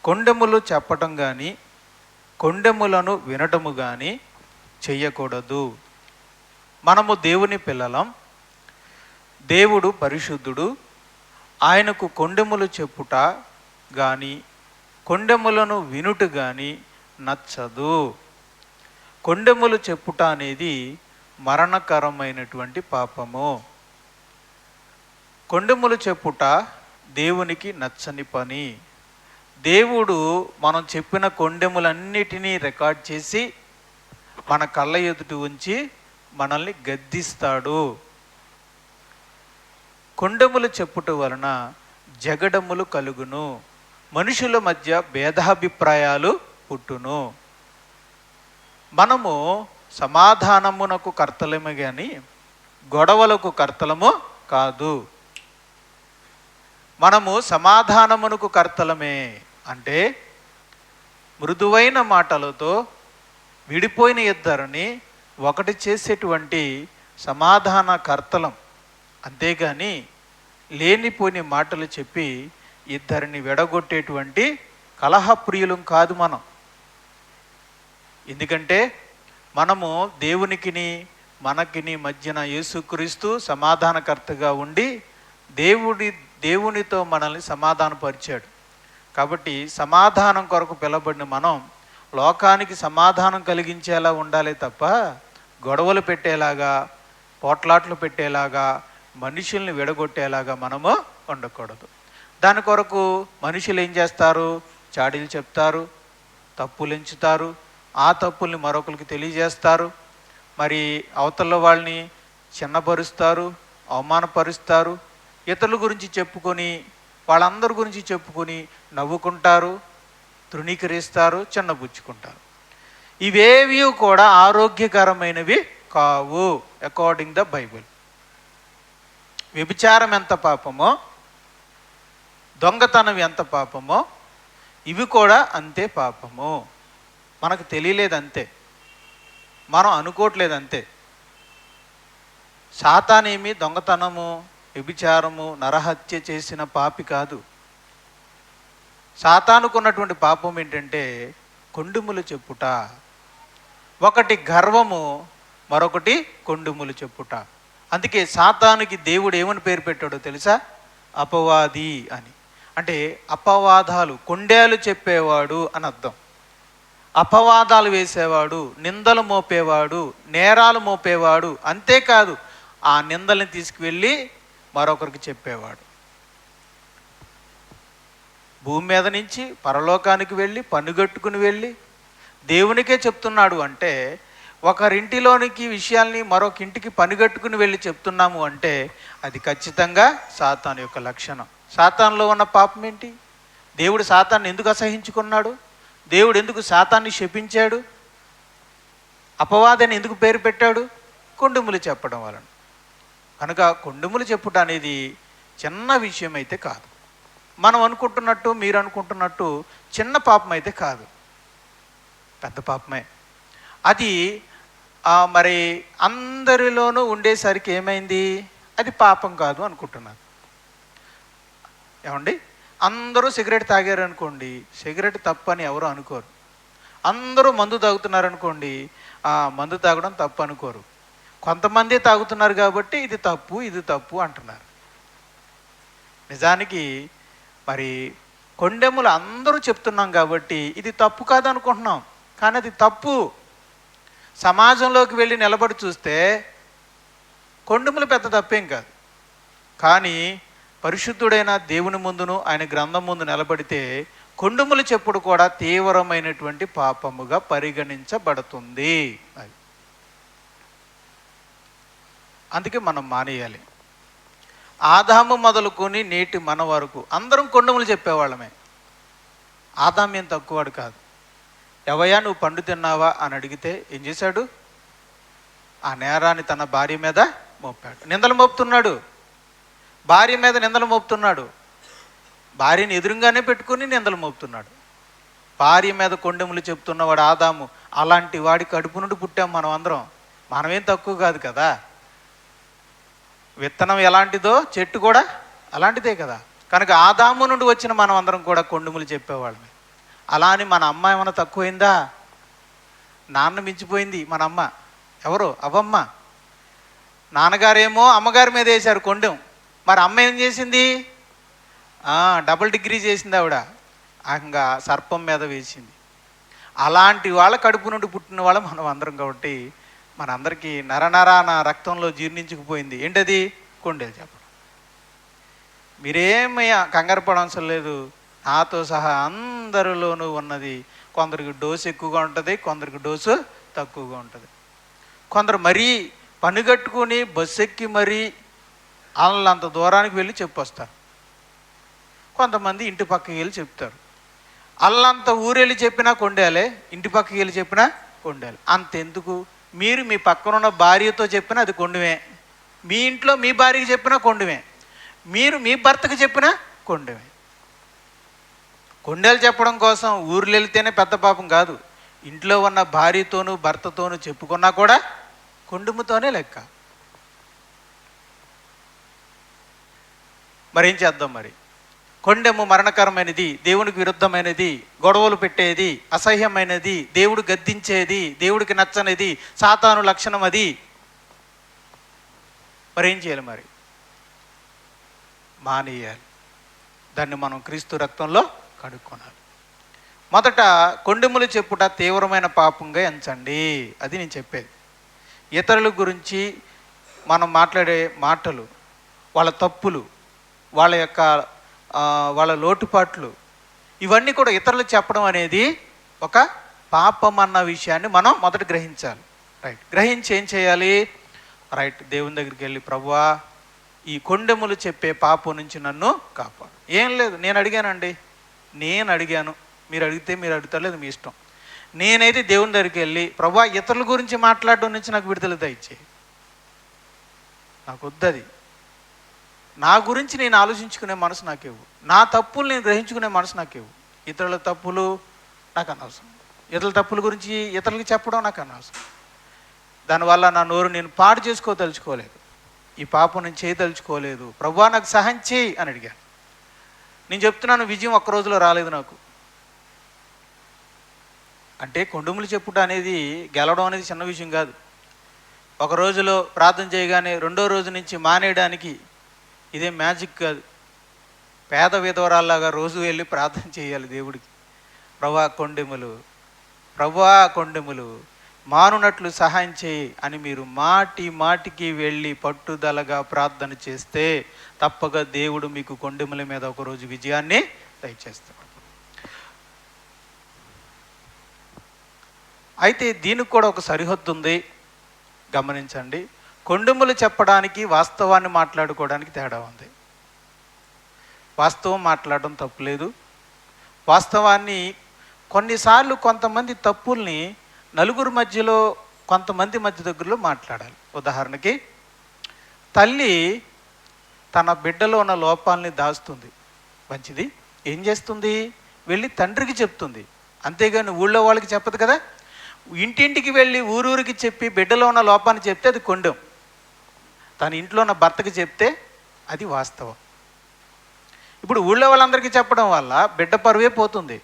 కొండెములు చెప్పటం కానీ కొండెములను వినటము కానీ చెయ్యకూడదు. మనము దేవుని పిల్లలం, దేవుడు పరిశుద్ధుడు. ఆయనకు కొండెములు చెప్పుట కానీ కొండెములను వినుట కానీ నచ్చదు. కొండెములు చెప్పుట అనేది మరణకరమైనటువంటి పాపము. కొండెములు చెప్పుట దేవునికి నచ్చని పని. దేవుడు మనం చెప్పిన కొండెములన్నిటినీ రికార్డ్ చేసి మన కళ్ళ ఎదుట ఉంచి మనల్ని గద్దిస్తాడు. కొండెములు చెప్పుట వలన జగడములు కలుగును, మనుషుల మధ్య భేదాభిప్రాయాలు పుట్టును. మనము సమాధానమునకు కర్తలమే కానీ గొడవలకు కర్తలము కాదు. మనము సమాధానమునకు కర్తలమే అంటే మృదువైన మాటలతో విడిపోయిన ఇద్దరిని ఒకటి చేసేటువంటి సమాధాన కర్తలం. అంతేగాని లేనిపోని మాటలు చెప్పి ఇద్దరిని విడగొట్టేటువంటి కలహప్రియులం కాదు మనం. ఎందుకంటే మనము మనకిని మధ్యన యేసుక్రీస్తు సమాధానకర్తగా ఉండి దేవునితో మనల్ని సమాధానపరిచాడు. కాబట్టి సమాధానం కొరకు పిలబడిన మనం లోకానికి సమాధానం కలిగించేలా ఉండాలి తప్ప గొడవలు పెట్టేలాగా, పోట్లాట్లు పెట్టేలాగా, మనుషుల్ని విడగొట్టేలాగా మనము ఉండకూడదు. దాని కొరకు మనుషులు ఏం చేస్తారు? చాడీలు చెప్తారు, తప్పులు ఎంచుతారు, ఆ తప్పుల్ని మరొకరికి తెలియజేస్తారు. మరి అవతల వాళ్ళని చిన్నపరుస్తారు, అవమానపరుస్తారు. ఇతరుల గురించి చెప్పుకొని, వాళ్ళందరి గురించి చెప్పుకొని నవ్వుకుంటారు, తృణీకరిస్తారు, చిన్నబుచ్చుకుంటారు. ఇవేవి కూడా ఆరోగ్యకరమైనవి కావు అకార్డింగ్ ద బైబిల్. వ్యభిచారం ఎంత పాపమో, దొంగతనం ఎంత పాపమో, ఇవి కూడా అంతే పాపము. మనకు తెలియలేదంతే, మనం అనుకోవట్లేదు అంతే. సాతానేమి దొంగతనము, వ్యభిచారము, నరహత్య చేసిన పాపి కాదు. సాతానుకున్నటువంటి పాపం ఏంటంటే కొండెములు చెప్పుట. ఒకటి గర్వము, మరొకటి కొండెములు చెప్పుట. అందుకే సాతానుకి దేవుడు ఏమని పేరు పెట్టాడో తెలుసా? అపవాది అని. అంటే అపవాదాలు, కొండేలు చెప్పేవాడు అని అర్థం. అపవాదాలు వేసేవాడు, నిందలు మోపేవాడు, నేరాలు మోపేవాడు. అంతేకాదు ఆ నిందల్ని తీసుకువెళ్ళి మరొకరికి చెప్పేవాడు. భూమి మీద నుంచి పరలోకానికి వెళ్ళి పన్నుగట్టుకుని వెళ్ళి దేవునికే చెప్తున్నాడు అంటే, ఒకరింటిలోనికి విషయాల్ని మరొక ఇంటికి పనిగట్టుకుని వెళ్ళి చెప్తున్నాము అంటే అది ఖచ్చితంగా సాతాను యొక్క లక్షణం. సాతానులో ఉన్న పాపం ఏంటి? దేవుడు సాతాన్ని ఎందుకు అసహించుకున్నాడు? దేవుడు ఎందుకు సాతాన్ని శపించాడు? అపవాదని ఎందుకు పేరు పెట్టాడు? కొండెములు చెప్పడం వలన. కనుక కొండెములు చెప్పుట అనేది చిన్న విషయం అయితే కాదు. మనం అనుకుంటున్నట్టు, మీరు అనుకుంటున్నట్టు చిన్న పాపం అయితే కాదు, పెద్ద పాపమే. అది మరి అందరిలోనూ ఉండేసరికి ఏమైంది? అది పాపం కాదు అనుకుంటున్నారు. ఏమండి, అందరూ సిగరెట్ తాగారు అనుకోండి, సిగరెట్ తప్పు అని ఎవరు అనుకోరు. అందరూ మందు తాగుతున్నారు అనుకోండి, మందు తాగడం తప్పు అనుకోరు. కొంతమంది తాగుతున్నారు కాబట్టి ఇది తప్పు, ఇది తప్పు అంటున్నారు. నిజానికి మరి కొండెములు అందరూ చెప్తున్నాం కాబట్టి ఇది తప్పు కాదు అనుకుంటున్నాం, కానీ అది తప్పు. సమాజంలోకి వెళ్ళి నిలబడి చూస్తే కొండెములు పెద్ద తప్పేం కాదు. కానీ పరిశుద్ధుడైన దేవుని ముందును ఆయన గ్రంథం ముందు నిలబడితే కొండెములు చెప్పుడు కూడా తీవ్రమైనటువంటి పాపముగా పరిగణించబడుతుంది. అందుకే మనం మానేయాలి. ఆదాము మొదలుకొని నేటి మన వరకు అందరం కొండెములు చెప్పేవాళ్ళమే. ఆదాము ఏం తక్కువవాడు కాదు. ఎవయ్యా నువ్వు పండు తిన్నావా అని అడిగితే ఏం చేశాడు? ఆ నేరాన్ని తన భార్య మీద మోపాడు. నిందలు మోపుతున్నాడు, భార్య మీద నిందలు మోపుతున్నాడు. భార్యని ఎదురుగానే పెట్టుకుని నిందలు మోపుతున్నాడు. భార్య మీద కొండెములు చెప్తున్నవాడు ఆదాము. అలాంటి వాడి కడుపు నుండి పుట్టాం మనం అందరం. మనమేం తక్కువ కాదు కదా. విత్తనం ఎలాంటిదో చెట్టు కూడా అలాంటిదే కదా. కనుక ఆదాము నుండి వచ్చిన మనం అందరం కూడా కొండెములు చెప్పేవాళ్ళమే. అలా అని మన అమ్మ ఏమైనా తక్కువైందా? నాన్న మించిపోయింది మన అమ్మ. ఎవరు? అవ్వమ్మ. నాన్నగారేమో అమ్మగారి మీద వేశారు కొండెం. మరి అమ్మ ఏం చేసింది? డబుల్ డిగ్రీ చేసింది ఆవిడ. ఇంకా సర్పం మీద వేసింది. అలాంటి వాళ్ళ కడుపు నుండి పుట్టిన వాళ్ళం మనం అందరం. కాబట్టి మనందరికీ నరనరాన రక్తంలో జీర్ణించుకుపోయింది ఏంటది? కొండేలు చెప్పడం. మీరేమీ కంగారు పడవలసిన లేదు. నాతో సహా అందరిలోనూ ఉన్నది. కొందరికి డోసు ఎక్కువగా ఉంటుంది, కొందరికి డోసు తక్కువగా ఉంటుంది. కొందరు మరీ పనిగట్టుకుని బస్సు ఎక్కి మరీ వాళ్ళంత దూరానికి వెళ్ళి చెప్పొస్తారు. కొంతమంది ఇంటి పక్కకి వెళ్ళి చెప్తారు. అల్లంత ఊరెళ్ళి చెప్పినా కొండేలే, ఇంటి పక్కకి వెళ్ళి చెప్పినా కొండేలు. అంతెందుకు, మీరు మీ పక్కనున్న భార్యతో చెప్పినా అది కొండమే, మీ ఇంట్లో మీ భార్యకి చెప్పినా కొండమే, మీరు మీ భర్తకు చెప్పినా కొండమే. కొండేలు చెప్పడం కోసం ఊర్లు వెళ్తేనే పెద్ద పాపం కాదు. ఇంట్లో ఉన్న భార్యతోనూ భర్తతోనూ చెప్పుకున్నా కూడా కొండెముతోనే లెక్క. మరేం చేద్దాం? మరి కొండెము మరణకరమైనది, దేవునికి విరుద్ధమైనది, గొడవలు పెట్టేది, అసహ్యమైనది, దేవుడు గద్దించేది, దేవుడికి నచ్చనిది, సాతాను లక్షణం అది. మరేం చేయాలి? మరి మానేయాలి. దాన్ని మనం క్రీస్తు రక్తంలో కడుక్కోనాలి. మొదట కొండెములు చెప్పుట తీవ్రమైన పాపంగా ఎంచండి. అది నేను చెప్పేది. ఇతరుల గురించి మనం మాట్లాడే మాటలు, వాళ్ళ తప్పులు, వాళ్ళ యొక్క వాళ్ళ లోటుపాట్లు, ఇవన్నీ కూడా ఇతరులకు చెప్పడం అనేది ఒక పాపం అన్న విషయాన్ని మనం మొదట గ్రహించాలి. రైట్. గ్రహించి ఏం చేయాలి? రైట్, దేవుని దగ్గరికి వెళ్ళి, ప్రభువా ఈ కొండెములు చెప్పే పాపం నుంచి నన్ను కాపాడు. ఏం లేదు, నేను అడిగానండి, నేను అడిగాను, మీరు అడిగితే మీరు అడుగుతలేదు, మీ ఇష్టం. నేనైతే దేవుని దగ్గరికి వెళ్ళి, ప్రభువా ఇతరుల గురించి మాట్లాడడం నుంచి నాకు విడుదల దయచేయి, నాకు వద్దది, నా గురించి నేను ఆలోచించుకునే మనసు నాకేవు, నా తప్పులు నేను గ్రహించుకునే మనసు నాకేవు. ఇతరుల తప్పులు నాకు అనవసరం, ఇతరుల తప్పుల గురించి ఇతరులకు చెప్పడం నాకు అనవసరం. దానివల్ల నా నోరు నేను పాడు చేసుకోదలుచుకోలేదు, ఈ పాపం నేను చేయదలుచుకోలేదు. ప్రభువా నాకు సహాయం చేయి అని అడిగాను. నేను చెప్తున్నాను, విజయం ఒక్క రోజులో రాలేదు నాకు. అంటే కొండెములు చెప్పుట అనేది, గెలవడం అనేది చిన్న విషయం కాదు. ఒక రోజులో ప్రార్థన చేయగానే రెండో రోజు నుంచి మానేయడానికి ఇదే మ్యాజిక్ కాదు. పేద విధవరాల్లాగా రోజు వెళ్ళి ప్రార్థన చేయాలి దేవుడికి. ప్రభువా కొండెములు, ప్రభువా కొండెములు మానునట్లు సహాయం చేయి అని మీరు మాటి మాటికి వెళ్ళి పట్టుదలగా ప్రార్థన చేస్తే తప్పక దేవుడు మీకు కొండెముల మీద ఒకరోజు విజయాన్ని దయచేస్తాడు. అయితే దీనికి కూడా ఒక సరిహద్దు ఉంది, గమనించండి. కొండెములు చెప్పడానికి వాస్తవాన్ని మాట్లాడుకోవడానికి తేడా ఉంది. వాస్తవం మాట్లాడడం తప్పులేదు. వాస్తవాన్ని కొన్నిసార్లు కొంతమంది తప్పుల్ని నలుగురు మధ్యలో, కొంతమంది మధ్య దగ్గరలో మాట్లాడాలి. ఉదాహరణకి, తల్లి తన బిడ్డలో ఉన్న లోపాలని దాస్తుంది, మంచిది. ఏం చేస్తుంది? వెళ్ళి తండ్రికి చెప్తుంది, అంతేగాని ఊళ్ళో వాళ్ళకి చెప్పదు కదా. ఇంటింటికి వెళ్ళి ఊరూరికి చెప్పి బిడ్డలో ఉన్న లోపాన్ని చెప్తే అది కొండెం. తన ఇంట్లో ఉన్న భర్తకి చెప్తే అది వాస్తవం. ఇప్పుడు ఊళ్ళో వాళ్ళందరికీ చెప్పడం వల్ల బిడ్డ పరువే పోతుంది.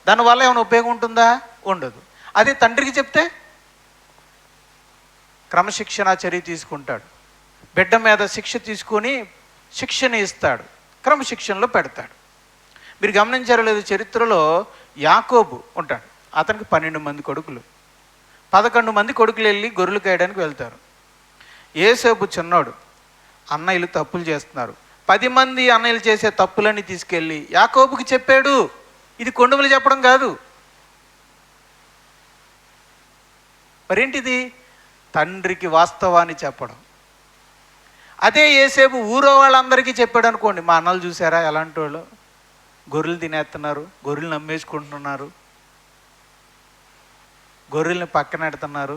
దానివల్ల ఏమైనా ఉపయోగం ఉంటుందా? ఉండదు. అదే తండ్రికి చెప్తే క్రమశిక్షణ చర్య తీసుకుంటాడు, బిడ్డ మీద శిక్ష తీసుకొని శిక్షణ ఇస్తాడు, క్రమశిక్షణలో పెడతాడు. మీరు గమనించారో లేదు, చరిత్రలో యాకోబు ఉంటాడు, అతనికి 12 మంది కొడుకులు. 11 మంది కొడుకులు వెళ్ళి గొర్రెలు కాయడానికి వెళ్తారు. యోసేపు చిన్నోడు, అన్నయ్యలు తప్పులు చేస్తున్నారు. 10 మంది అన్నయ్యలు చేసే తప్పులన్నీ తీసుకెళ్ళి యాకోబుకి చెప్పాడు. ఇది కొండెములు చెప్పడం కాదు, మరేంటిది? తండ్రికి వాస్తవాన్ని చెప్పడం. అదే యోసేపు ఊరో వాళ్ళందరికీ చెప్పాడు అనుకోండి, మా అన్నలు చూసారా ఎలాంటి వాళ్ళు, గొర్రెలు తినేస్తున్నారు, గొర్రెలు నమ్మేసుకుంటున్నారు, గొర్రెల్ని పక్కన పెడుతున్నారు,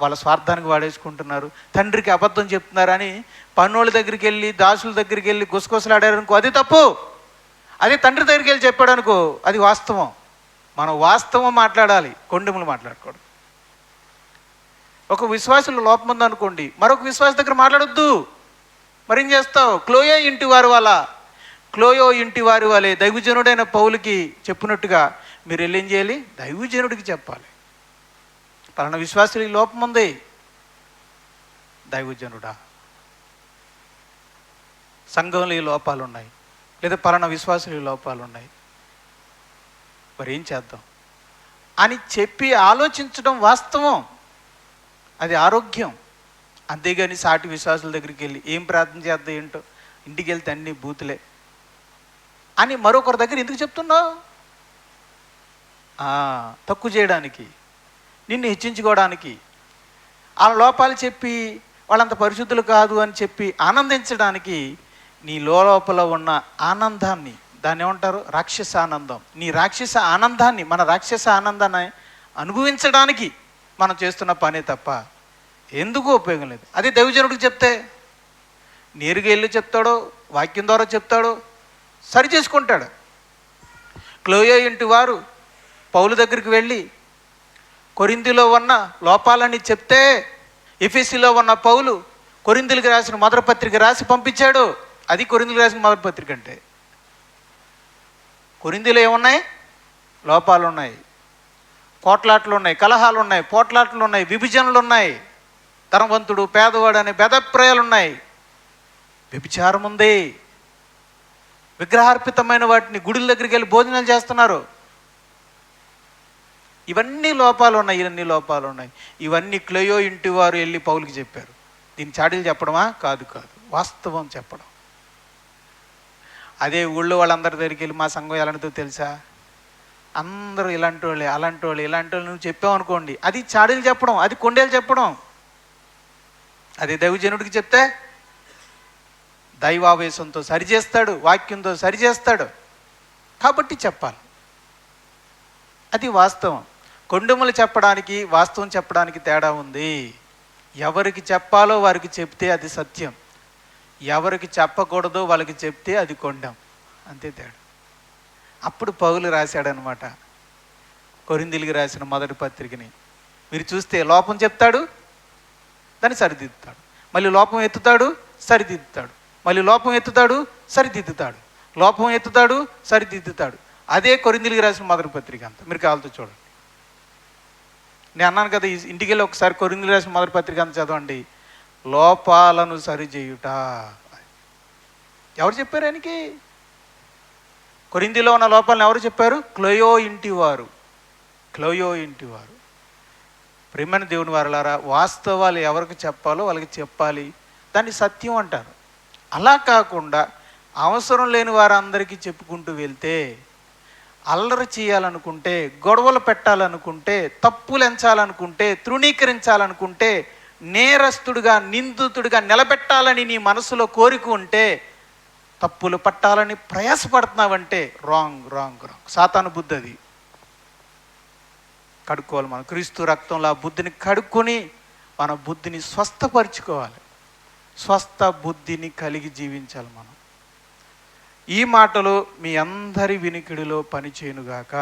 వాళ్ళ స్వార్థానికి వాడేసుకుంటున్నారు, తండ్రికి అబద్ధం చెప్తున్నారని పన్నోళ్ళ దగ్గరికి వెళ్ళి, దాసుల దగ్గరికి వెళ్ళి గుసగుసలాడారు అనుకో, అది తప్పు. అదే తండ్రి దగ్గరికి వెళ్ళి చెప్పాడు అనుకో, అది వాస్తవం. మనం వాస్తవం మాట్లాడాలి, కొండెములు మాట్లాడకూడదు. ఒక విశ్వాసుల లోపం ఉందనుకోండి, మరొక విశ్వాస దగ్గర మాట్లాడొద్దు. మరేం చేస్తావు? క్లోయో ఇంటి వారి వలె దైవజనుడైన పౌలుకి చెప్పినట్టుగా మీరు వెళ్ళి ఏం చేయాలి? దైవజనుడికి చెప్పాలి. పలానా విశ్వాసులకి లోపం ఉంది. దైవజనుడా, సంఘంలో ఈ లోపాలు ఉన్నాయి, లేదా పలానా విశ్వాసులు ఈ లోపాలు ఉన్నాయి, మరి ఏం చేద్దాం అని చెప్పి ఆలోచించడం వాస్తవం. అది ఆరోగ్యం. అంతేగాని సాటి విశ్వాసుల దగ్గరికి వెళ్ళి ఏం ప్రార్థన చేద్దాం ఏంటో, ఇంటికి వెళ్తే అన్ని బూతులే అని మరొకరి దగ్గర ఎందుకు చెప్తున్నావు? తక్కువ చేయడానికి, నిన్ను హెచ్చించుకోవడానికి, ఆ లోపాలు చెప్పి వాళ్ళంత పరిశుద్ధులు కాదు అని చెప్పి ఆనందించడానికి, నీ లోపల ఉన్న ఆనందాన్ని, దాన్ని ఏమంటారు? రాక్షస ఆనందం. నీ రాక్షస ఆనందాన్ని, మన రాక్షస ఆనందాన్ని అనుభవించడానికి మనం చేస్తున్న పనే తప్ప ఎందుకు ఉపయోగం లేదు. అదే దైవజనుడికి చెప్తే నేరుగా వెళ్ళి చెప్తాడో, వాక్యం ద్వారా చెప్తాడో, సరి చేసుకుంటాడు. క్లోయో ఇంటి వారు పౌలు దగ్గరికి వెళ్ళి కొరింథీలో ఉన్న లోపాలని చెప్తే, ఎఫెసీలో ఉన్న పౌలు కొరింథీలకు రాసిన మొదటి పత్రిక రాసి పంపించాడు. అది కొరింథీలకు రాసిన మొదటి పత్రిక అంటే. కొరింథీలో ఏమున్నాయి? లోపాలు ఉన్నాయి, కోట్లాట్లు ఉన్నాయి, కలహాలు ఉన్నాయి, పోట్లాట్లు ఉన్నాయి, విభజనలు ఉన్నాయి, ధనవంతుడు పేదవాడు అనే భేదాభిప్రాయాలు ఉన్నాయి, వ్యభిచారం ఉంది, విగ్రహార్పితమైన వాటిని గుడిల దగ్గరికి వెళ్ళి భోజనాలు చేస్తున్నారు. ఇవన్నీ లోపాలు ఉన్నాయి, ఇవన్నీ లోపాలు ఉన్నాయి. ఇవన్నీ క్లోయో ఇంటి వారు వెళ్ళి పౌలుకి చెప్పారు. దీన్ని చాడీలు చెప్పడమా? కాదు కాదు, వాస్తవం చెప్పడం. అదే ఊళ్ళో వాళ్ళందరి దగ్గరికి వెళ్ళి మా సంఘం ఎలాంటిదో తెలుసా, అందరూ ఇలాంటి వాళ్ళే, అలాంటి వాళ్ళు, ఇలాంటి వాళ్ళు నువ్వు చెప్పావు అనుకోండి, అది చాడీలు చెప్పడం, అది కొండేలు చెప్పడం. అదే దైవజనుడికి చెప్తే దైవావేశంతో సరిచేస్తాడు, వాక్యంతో సరిచేస్తాడు. కాబట్టి చెప్పాలి. అది వాస్తవం. కొండములు చెప్పడానికి వాస్తవం చెప్పడానికి తేడా ఉంది. ఎవరికి చెప్పాలో వారికి చెప్తే అది సత్యం, ఎవరికి చెప్పకూడదో వాళ్ళకి చెప్తే అది కొండం. అంతే తేడా. అప్పుడు పౌలు రాశాడనమాట కొరింథీయులకు రాసిన మొదటి పత్రికని. మీరు చూస్తే లోపం చెప్తాడు, దాన్ని సరిదిద్దుతాడు, మళ్ళీ లోపం ఎత్తుతాడు, సరిదిద్దుతాడు, మళ్ళీ లోపం ఎత్తుతాడు, సరిదిద్దుతాడు, లోపం ఎత్తుతాడు, సరిదిద్దుతాడు. అదే కొరింథీయులకు రాసిన మొదటి పత్రిక అంతా. మీరు కావాలతో చూడండి. నేను అన్నాను కదా, ఇంటికి వెళ్ళి ఒకసారి కొరింథీయులకు రాసిన మొదటి పత్రిక అంతా చదవండి. లోపాలను సరిచేయుట. ఎవరు చెప్పారు ఆయనకి? కొరింథీలో ఉన్న లోపాలను ఎవరు చెప్పారు? క్లోయో ఇంటి వారు. క్లోయో ఇంటి వారు. ప్రియమైన దేవుని వారలారా, వాస్తవాలు ఎవరికి చెప్పాలో వాళ్ళకి చెప్పాలి, దాన్ని సత్యం అంటారు. అలా కాకుండా అవసరం లేని వారందరికీ చెప్పుకుంటూ వెళ్తే, అల్లరి చేయాలనుకుంటే, గొడవలు పెట్టాలనుకుంటే, తప్పులు ఎంచాలనుకుంటే, తృణీకరించాలనుకుంటే, నేరస్తుడిగా నిందితుడిగా నిలబెట్టాలని నీ మనసులో కోరిక ఉంటే, తప్పులు పట్టాలని ప్రయాసపడుతున్నావంటే రాంగ్ రాంగ్ రాంగ్. సాతాను బుద్ధి అది. కడుక్కోవాలి మనం. క్రీస్తు రక్తంలో ఆ బుద్ధిని కడుక్కొని మన బుద్ధిని స్వస్థపరుచుకోవాలి. స్వస్థ బుద్ధిని కలిగి జీవించాలి మనం. ఈ మాటలు మీ అందరి వినికిడిలో పనిచేయునుగాక.